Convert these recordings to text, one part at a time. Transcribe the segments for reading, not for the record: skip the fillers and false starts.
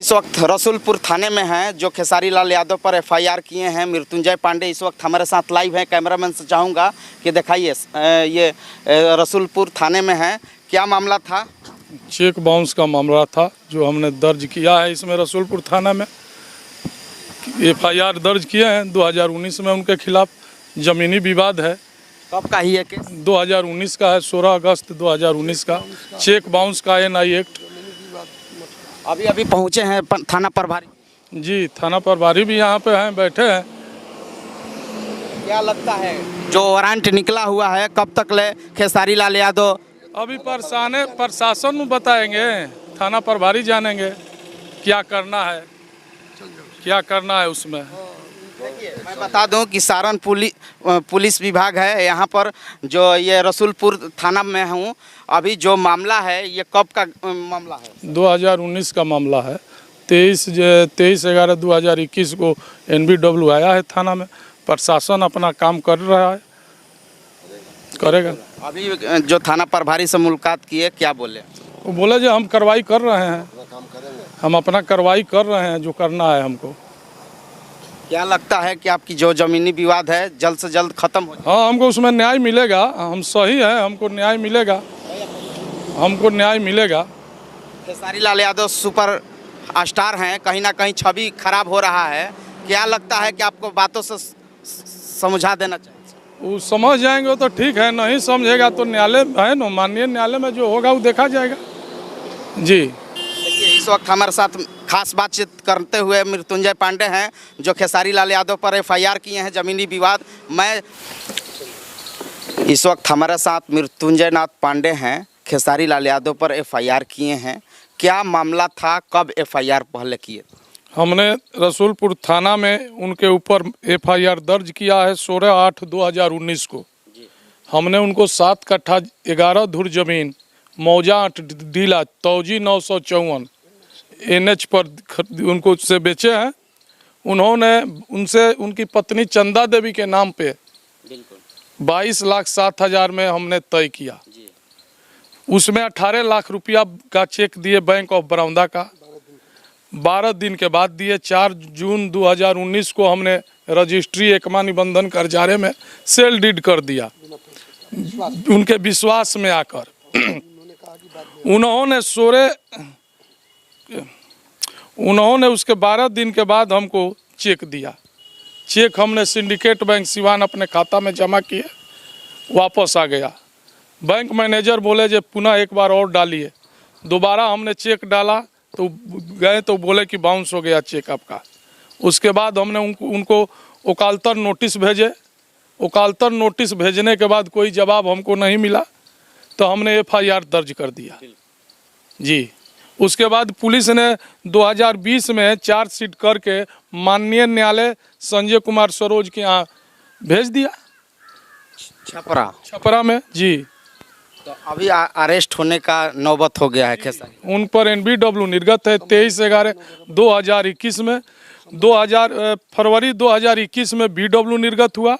इस वक्त रसूलपुर थाने में हैं जो खेसारी लाल यादव पर एफआईआर किए हैं मृत्युंजय पांडे इस वक्त हमारे साथ लाइव हैं। कैमरामैन से चाहूँगा कि दिखाइए, ये रसूलपुर थाने में है, क्या मामला था? चेक बाउंस का मामला था जो हमने दर्ज किया है। इसमें रसूलपुर थाना में एफआईआर दर्ज किए हैं 2019 में उनके खिलाफ। ज़मीनी विवाद है। कब का ही है केस? 2019 का है, 16 अगस्त 2019 का। चेक बाउंस का NI एक्ट। अभी अभी पहुँचे हैं थाना प्रभारी? जी, थाना प्रभारी भी यहाँ पे हैं, बैठे हैं। क्या लगता है जो वारंट निकला हुआ है कब तक ले खेसारी लाल यादव? अभी प्रशासन बताएंगे, थाना प्रभारी जानेंगे क्या करना है उसमें। देखिए, मैं बता दूं कि सारण पुलिस विभाग है यहाँ पर, जो ये रसूलपुर थाना में हूँ। अभी जो मामला है ये कब का मामला है? 2019 का मामला है। 23/11/2021 को NBW आया है थाना में। प्रशासन अपना काम कर रहा है, करेगा। अभी जो थाना प्रभारी से मुलाकात किए, क्या बोले? वो बोले जो हम कार्रवाई कर रहे हैं, हम अपना कार्रवाई कर रहे हैं जो करना है हमको। क्या लगता है कि आपकी जो ज़मीनी विवाद है जल्द से जल्द खत्म हो जाए? हाँ, हमको उसमें न्याय मिलेगा। हम सही है, हमको न्याय मिलेगा। खेसारी लाल यादव सुपर स्टार हैं, कहीं ना कहीं छवि खराब हो रहा है। क्या लगता है कि आपको बातों से समझा देना चाहिए? वो समझ जाएंगे वो तो ठीक है, नहीं समझेगा तो न्यायालय है ना, माननीय न्यायालय में जो होगा वो देखा जाएगा। जी, देखिए, इस वक्त हमारे साथ खास बातचीत करते हुए मृत्युंजय पांडे हैं जो खेसारी लाल यादव पर एफआईआर किए हैं ज़मीनी विवाद। इस वक्त हमारे साथ मृत्युंजय नाथ पांडे हैं, खेसारी लाल यादव पर एफआईआर किए हैं। क्या मामला था, कब एफआईआर पहले किए? हमने रसूलपुर थाना में उनके ऊपर एफआईआर दर्ज किया है 16/8/2019 को। हमने उनको 7 कट्ठा 11 धुर जमीन मौजा 8 डीला तौजी 954 NH पर उनको से बेचे हैं। उन्होंने उनकी पत्नी चंदा देवी के नाम पे 22,07,000 में हमने तय किया। उसमें 18 लाख रुपया का चेक दिए बैंक ऑफ बड़ौदा का। 12 दिन के बाद दिए। 4 जून 2019 को हमने रजिस्ट्री एकमा निबंधन कर्जारे में सेल डीड कर दिया। उनके विश्वास में आकर उन्होंने उसके 12 दिन के बाद हमको चेक दिया। चेक हमने सिंडिकेट बैंक सिवान अपने खाता में जमा किए, वापस आ गया। बैंक मैनेजर बोले जो पुनः एक बार और डालिए। दोबारा हमने चेक डाला तो गए तो बोले कि बाउंस हो गया चेक आपका। उसके बाद हमने उनको वकालतर नोटिस भेजे। वकालतर नोटिस भेजने के बाद कोई जवाब हमको नहीं मिला तो हमने एफआईआर दर्ज कर दिया। जी, उसके बाद पुलिस ने 2020 में चार्जशीट करके माननीय न्यायालय संजय कुमार सरोज के यहाँ भेज दिया, छपरा में। जी, तो अभी अरेस्ट होने का नौबत हो गया है खेसारी। उन पर NBW निर्गत है 23/11/2021 में। फरवरी 2021 में BW निर्गत हुआ।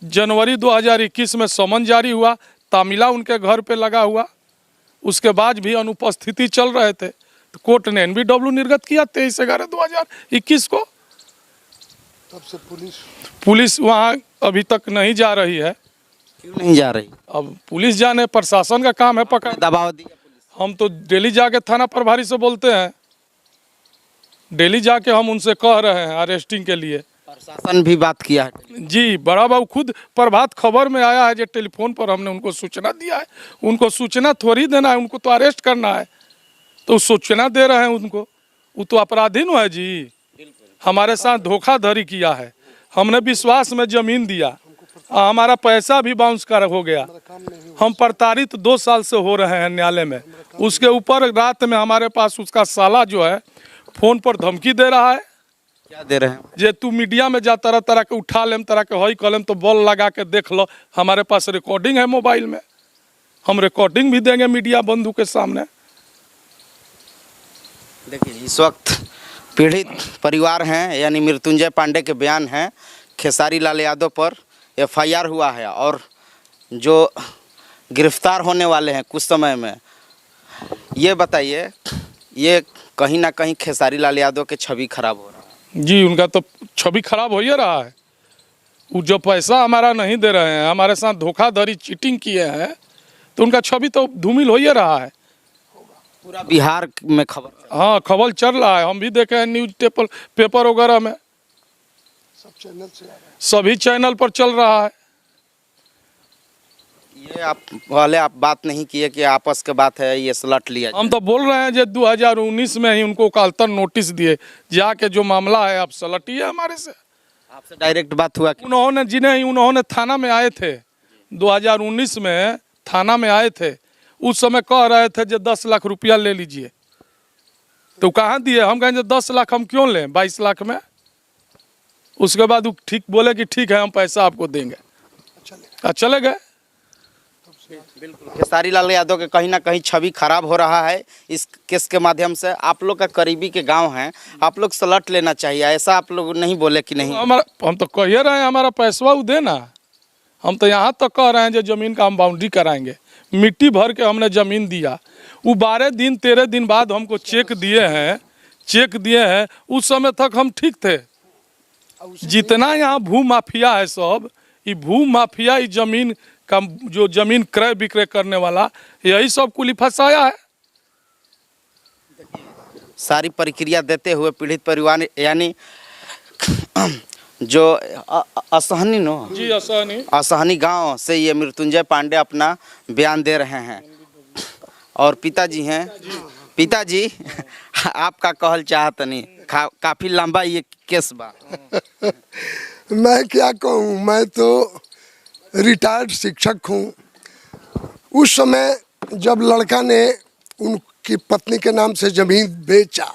जनवरी 2021 में समन जारी हुआ। तामिला उनके घर पे लगा हुआ। उसके बाद भी अनुपस्थिति चल रहे थे तो कोर्ट ने NBW निर्गत किया 23/11/2021 को। तब से पुलिस वहाँ अभी तक नहीं जा रही है। क्यों नहीं जा रही? अब पुलिस जाने, प्रशासन का काम है पकड़। दबाव दिया पुलिस? हम तो डेली जाके थाना प्रभारी से बोलते हैं, डेली जाके हम उनसे कह रहे हैं अरेस्टिंग के लिए। प्रशासन भी बात किया है? जी, बड़ा बाबू खुद प्रभात खबर में आया है जो टेलीफोन पर हमने उनको सूचना दिया है। उनको सूचना थोड़ी देना है, उनको तो अरेस्ट करना है। तो सूचना दे रहे हैं उनको, वो तो अपराधी न है जी। हमारे साथ धोखाधड़ी किया है। हमने विश्वास में ज़मीन दिया, हमारा पैसा भी बाउंस कर हो गया। हम प्रताड़ित 2 साल से हो रहे हैं न्यायालय में। उसके ऊपर रात में हमारे पास उसका साला जो है फ़ोन पर धमकी दे रहा है। क्या दे रहे हैं? जे तू मीडिया में जा तरह के उठा लेम, तरह के हई कलम तो बॉल लगा के देख लो। हमारे पास रिकॉर्डिंग है मोबाइल में, हम रिकॉर्डिंग भी देंगे मीडिया बंधु के सामने। देखिए, इस वक्त पीड़ित परिवार हैं, यानी मृत्युंजय पांडे के बयान हैं। खेसारी लाल यादव पर एफआईआर हुआ है और जो गिरफ्तार होने वाले हैं कुछ समय में। ये बताइए, ये कहीं ना कहीं खेसारी लाल यादव के छवि खराब हो रहा है। जी, उनका तो छवि खराब हो ही रहा है। वो जो पैसा हमारा नहीं दे रहे हैं, हमारे साथ धोखाधड़ी चीटिंग किए हैं, तो उनका छवि तो धूमिल हो ही रहा है। पूरा बिहार में खबर। हाँ, खबर चल रहा है, हम भी देखे हैं न्यूज पेपर वगैरह में, सब चैनल से आ रहा है। सभी चैनल पर चल रहा है। ये आप पहले आप बात नहीं किए कि आपस के बात है, ये सलट लिया हम तो बोल रहे हैं जो 2019 में ही उनको कालतर नोटिस दिए, जाके जो मामला है आप सलटिए हमारे से। आपसे डायरेक्ट बात हुआ कि उन्होंने थाना में आए थे 2019 में, थाना में आए थे, उस समय कह रहे थे जो 10 लाख रुपया ले लीजिए, तो कहाँ दिए? हम कहें 10 लाख हम क्यों लें 22 लाख में। उसके बाद वो ठीक बोले कि ठीक है हम पैसा आपको देंगे, चले गए। बिल्कुल खेसारी लाल यादव के कहीं ना कहीं छवि खराब हो रहा है इस केस के माध्यम से। आप लोग का करीबी के गांव हैं, आप लोग सलट लेना चाहिए, ऐसा आप लोग नहीं बोले कि नहीं? हम तो कह रहे हैं हमारा पैसा वो देना। हम तो यहाँ तक कह रहे हैं जो ज़मीन का हम बाउंड्री कराएंगे, मिट्टी भर के हमने ज़मीन दिया, वो 12 दिन 13 दिन बाद हमको चेक दिए हैं। उस समय तक हम ठीक थे। जितना यहाँ भू माफिया है सब, ये भू माफिया, ये जमीन का जो जमीन क्रय विक्रय करने वाला, यही सब कुल फंसाया है। सारी प्रक्रिया देते हुए पीड़ित परिवार यानी जो असहनी नो जी, असहनी गांव से ये मृत्युंजय पांडे अपना बयान दे रहे हैं। और पिताजी हैं, पिताजी आपका कहल चाहत नहीं, काफी लंबा ये केस बा। मैं क्या कहूँ, मैं तो रिटायर्ड शिक्षक हूँ। उस समय जब लड़का ने उनकी पत्नी के नाम से ज़मीन बेचा,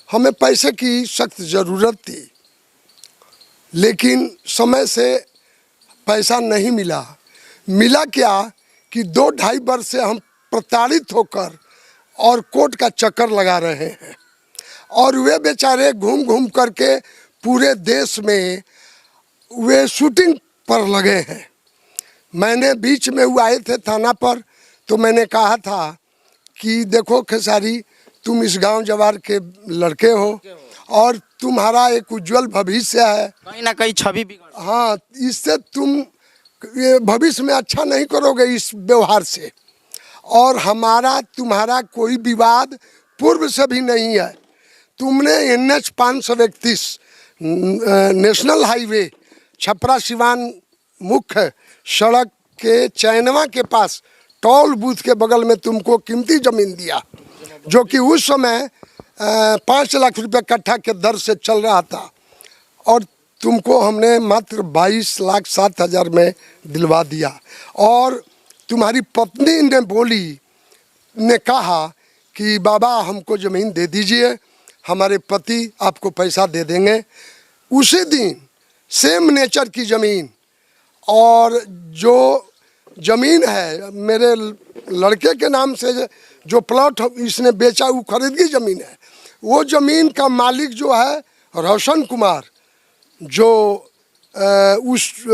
हमें पैसे की सख्त ज़रूरत थी, लेकिन समय से पैसा नहीं मिला। मिला क्या कि 2-2.5 वर्ष से हम प्रताड़ित होकर और कोर्ट का चक्कर लगा रहे हैं, और वे बेचारे घूम घूम करके पूरे देश में वे शूटिंग पर लगे हैं। मैंने बीच में वो आए थे थाना पर, तो मैंने कहा था कि देखो खेसारी, तुम इस गांव जवार के लड़के हो और तुम्हारा एक उज्जवल भविष्य है, कहीं ना कहीं छवि बिगड़। हाँ, इससे तुम ये भविष्य में अच्छा नहीं करोगे इस व्यवहार से, और हमारा तुम्हारा कोई विवाद पूर्व से भी नहीं है। तुमने NH 531 national highway Chhapra Siwan मुख्य सड़क के चैनवा के पास टोल बूथ के बगल में तुमको कीमती ज़मीन दिया, जो कि उस समय 5 लाख रुपये कट्ठा के दर से चल रहा था, और तुमको हमने मात्र 22,07,000 में दिलवा दिया। और तुम्हारी पत्नी ने कहा कि बाबा हमको ज़मीन दे दीजिए, हमारे पति आपको पैसा दे देंगे। उसी दिन सेम नेचर की ज़मीन, और जो ज़मीन है मेरे लड़के के नाम से जो प्लॉट इसने बेचा, वो खरीद की ज़मीन है। वो ज़मीन का मालिक जो है रोशन कुमार, जो उस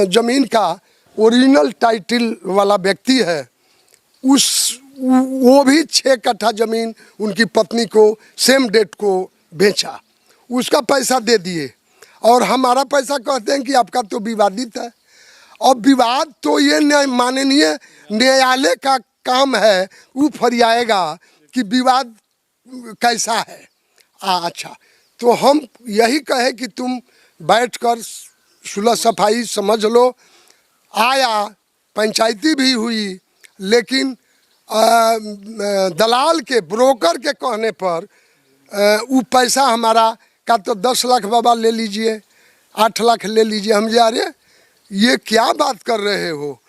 ज़मीन का ओरिजिनल टाइटल वाला व्यक्ति है, वो भी 6 कट्ठा ज़मीन उनकी पत्नी को सेम डेट को बेचा, उसका पैसा दे दिए। और हमारा पैसा कहते हैं कि आपका तो विवादित है। और विवाद तो ये माननीय न्यायालय का काम है, वो फरियाएगा कि विवाद कैसा है। अच्छा, तो हम यही कहे कि तुम बैठकर सुलह सफाई समझ लो। आया, पंचायती भी हुई, लेकिन दलाल के, ब्रोकर के कहने पर वो पैसा हमारा का तो 10 लाख बाबा ले लीजिए, 8 लाख ले लीजिए। हम जा रहे ये क्या बात कर रहे हो।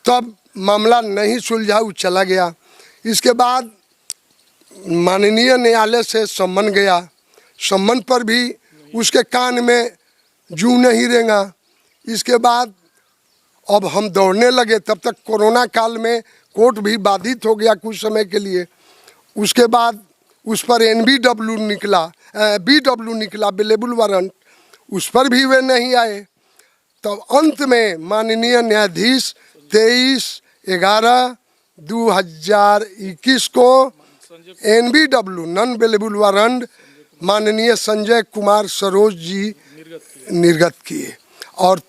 तब मामला नहीं सुलझा, वो चला गया। इसके बाद माननीय न्यायालय से सम्मन गया, सम्मन पर भी उसके कान में जूं नहीं रेंगा। इसके बाद अब हम दौड़ने लगे, तब तक कोरोना काल में कोर्ट भी बाधित हो गया कुछ समय के लिए। उसके बाद उस पर NBW निकला, BW निकला, बेलेबल वारंट, उस पर भी वे नहीं आए। तब अंत में माननीय न्यायाधीश 23/11/2021 को NBW नॉन बेलेबल वारंट माननीय संजय कुमार सरोज जी निर्गत किए और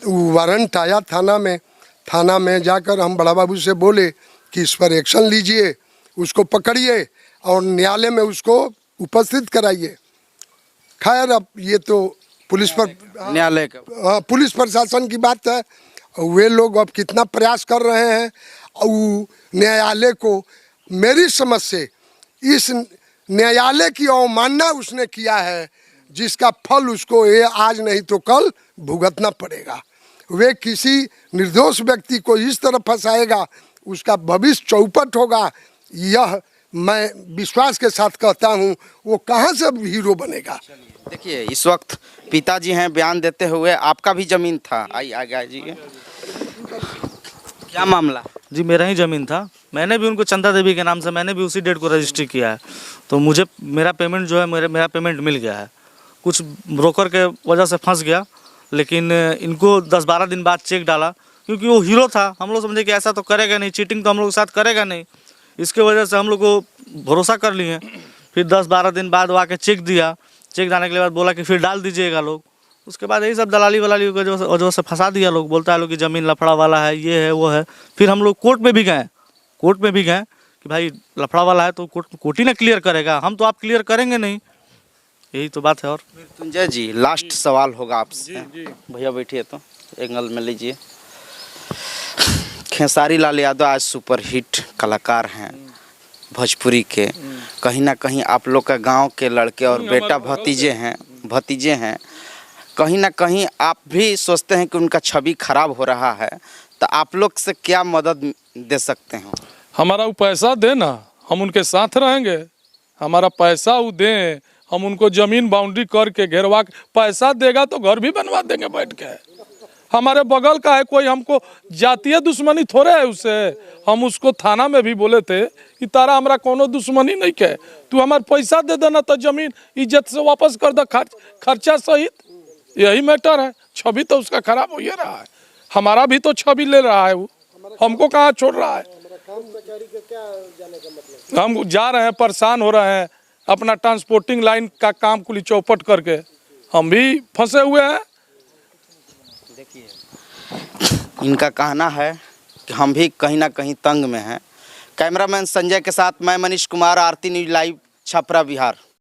वारंट आया थाना में जाकर हम बड़ा बाबू से बोले कि इस पर एक्शन लीजिए, उसको पकड़िए और न्यायालय में उसको उपस्थित कराइए। खैर अब ये तो पुलिस पर न्यायालय का पुलिस प्रशासन की बात है। वे लोग अब कितना प्रयास कर रहे हैं और न्यायालय को, मेरी समझ से इस न्यायालय की अवमानना उसने किया है जिसका फल उसको ये आज नहीं तो कल भुगतना पड़ेगा। वे किसी निर्दोष व्यक्ति को इस तरह फंसाएगा, उसका भविष्य चौपट होगा। यह मैं विश्वास के साथ कहता हूँ, वो कहाँ से हीरो बनेगा। देखिए इस वक्त पिताजी हैं बयान देते हुए, आपका भी जमीन था, आइए आगे आइए, क्या मामला? जी मेरा ही ज़मीन था, मैंने भी उनको चंदा देवी के नाम से मैंने भी उसी डेट को रजिस्ट्री किया है। तो मुझे मेरा पेमेंट जो है मेरा पेमेंट मिल गया है। कुछ ब्रोकर के वजह से फंस गया, लेकिन इनको 10-12 दिन बाद चेक डाला, क्योंकि वो हीरो था। हम लोग समझे कि ऐसा तो करेगा नहीं, चीटिंग तो हम लोग के साथ करेगा नहीं, इसके वजह से हम लोग को भरोसा कर लिए। फिर 10-12 दिन बाद वो आके चेक दिया, चेक डालने के बाद बोला कि फिर डाल दीजिएगा लोग। उसके बाद यही सब दलाली वलाली की वजह से फंसा दिया लोग। बोलता है लोग कि ज़मीन लफड़ा वाला है, ये है वो है। फिर हम लोग कोर्ट में भी गए कि भाई लफड़ा वाला है तो कोर्ट ही ना क्लियर करेगा, हम तो आप क्लियर करेंगे नहीं। यही तो बात है। और मृत्युंजय जी लास्ट सवाल होगा आपसे, भैया बैठिए तो एंगल में लीजिए। खेसारी लाल यादव आज सुपरहिट कलाकार हैं भोजपुरी के, कहीं ना कहीं आप लोग का गांव के लड़के और बेटा भतीजे हैं, कहीं ना कहीं आप भी सोचते हैं कि उनका छवि खराब हो रहा है, तो आप लोग से क्या मदद दे सकते हैं? हमारा वो पैसा देना, हम उनके साथ रहेंगे। हमारा पैसा वो दें, हम उनको ज़मीन बाउंड्री करके घेरवा के, पैसा देगा तो घर भी बनवा देंगे बैठ के। हमारे बगल का है कोई, हमको जातीय दुश्मनी थोड़े है उससे। हम उसको थाना में भी बोले थे कि तारा हमारा कोनो दुश्मनी नहीं है, तू हमारा पैसा दे देना तो ज़मीन इज्जत से वापस कर दे, खर्चा सहित। यही मैटर है, छवि तो उसका खराब हो ही रहा है, हमारा भी तो छवि ले रहा है वो, हमको कहाँ छोड़ रहा है। हम जा रहे हैं, परेशान हो रहे हैं, अपना ट्रांसपोर्टिंग लाइन का काम कुली चौपट करके हम भी फंसे हुए हैं। देखिए इनका कहना है कि हम भी कहीं ना कहीं तंग में हैं। कैमरामैन संजय के साथ मैं मनीष कुमार, आरती न्यूज़ लाइव, छपरा, बिहार।